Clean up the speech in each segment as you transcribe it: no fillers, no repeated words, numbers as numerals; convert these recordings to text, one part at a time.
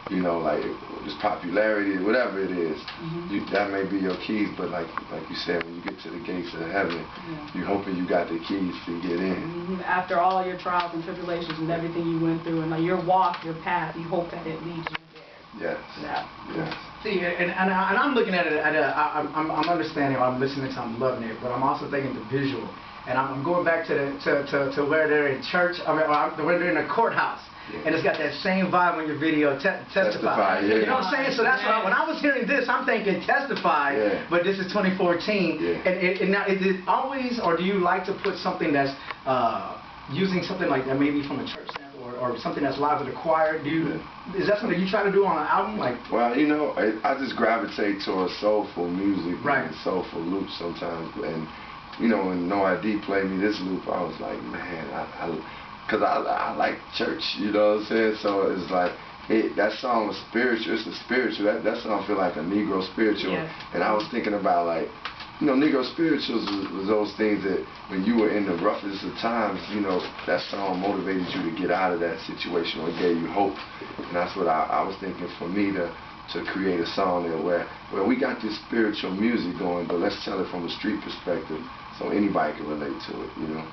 you know, like just popularity, whatever it is. That may be your keys, but like you said, when you get to the gates of heaven, you hoping you got the keys to get in. After all your trials and tribulations and everything you went through, and like your walk, your path, you hope that it leads you there. Yes. Yeah. Yes. See, and I'm looking at it. I'm understanding. I'm listening to. I'm loving it. But I'm also thinking the visual. And I'm going back to where they're in church. I mean, where they're in a courthouse. Yeah. And it's got that same vibe when your video Testify. Yeah. You know what I'm saying? So that's why when I was hearing this, I'm thinking Testify, but this is 2014. Yeah. And now, is it always, or do you like to put something that's using something like that, maybe from a church sample, or something that's live with a choir? Is that something you try to do on an album? Like, well, you know, I just gravitate towards soulful music and soulful loops sometimes. And you know, when No ID played me this loop, I was like, man, because I like church, you know what I'm saying? So it's like, that song was spiritual. It's a spiritual. That song feel like a Negro spiritual. Yeah. And I was thinking about, like, you know, Negro spirituals was those things that when you were in the roughest of times, you know, that song motivated you to get out of that situation, or gave you hope. And that's what I was thinking for me to create a song there where we got this spiritual music going, but let's tell it from a street perspective so anybody can relate to it, you know.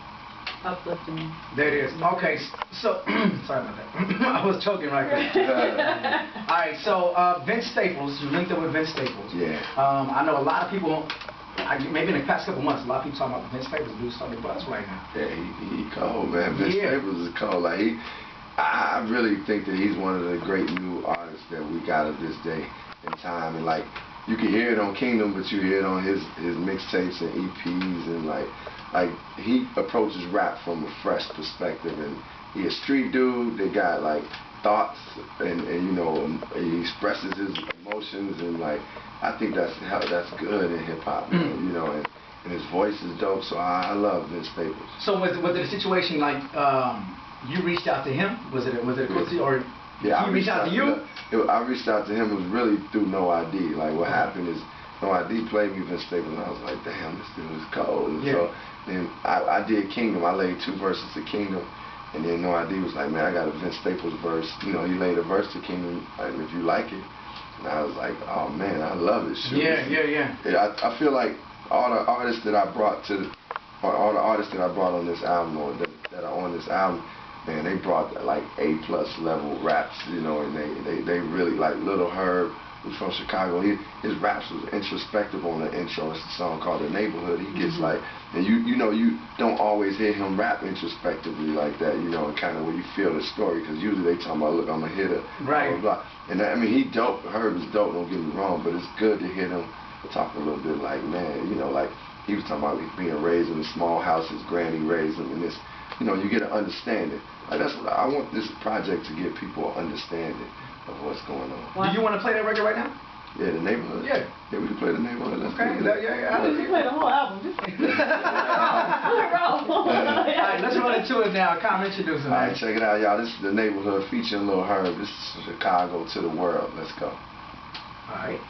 Uplifting. There it is. Okay, so sorry about that. I was choking right there. All right, so Vince Staples, you linked up with Vince Staples. Yeah. I know a lot of people, maybe in the past couple months, a lot of people talking about Vince Staples. Dude's starting to buzz right now. Yeah, he cold, man. Vince Staples is cold. Like I really think that he's one of the great new artists that we got of this day and time. And like, you can hear it on Kingdom, but you hear it on his mixtapes and EPs, and like he approaches rap from a fresh perspective, and he a street dude that got like thoughts, and you know, he expresses his emotions, and like I think that's good in hip hop, you know, and his voice is dope. So I love Vince Staples. So was it a situation like you reached out to him? Was it a cool, or yeah, he reached out to you? I reached out to him. It was really through No ID. Like what happened is No ID played me Vince Staples, and I was like, damn, this dude is cold. And so then I did Kingdom. I laid 2 verses to Kingdom, and then No ID was like, man, I got a Vince Staples verse. You know, he laid a verse to Kingdom, like, if you like it. And I was like, oh man, I love it. Shoot. Yeah. I feel like all the artists that I brought on this album, or that are on this album, man, they brought like A+ level raps, you know, and they really, like Little Herb, who's from Chicago, his raps was introspective on the intro. It's a song called The Neighborhood. He gets like, and you know, you don't always hear him rap introspectively like that, you know, and kind of where you feel the story, because usually they talking about, look, I'm a hitter, blah, blah, blah. And I mean, he dope, Herb is dope, don't get me wrong, but it's good to hear him talk a little bit like, man, you know, like he was talking about being raised in a small house, his granny raised him, and this, you know, you get an understanding. Like that's what I want this project to give people an understanding of what's going on. Do you want to play that record right now? Yeah, The Neighborhood. Yeah, we can play The Neighborhood. Let's okay. You play the whole album. All right, let's run into it now. Come introduce him. All right, check it out, y'all. This is The Neighborhood featuring Lil Herb. This is Chicago to the world. Let's go. All right.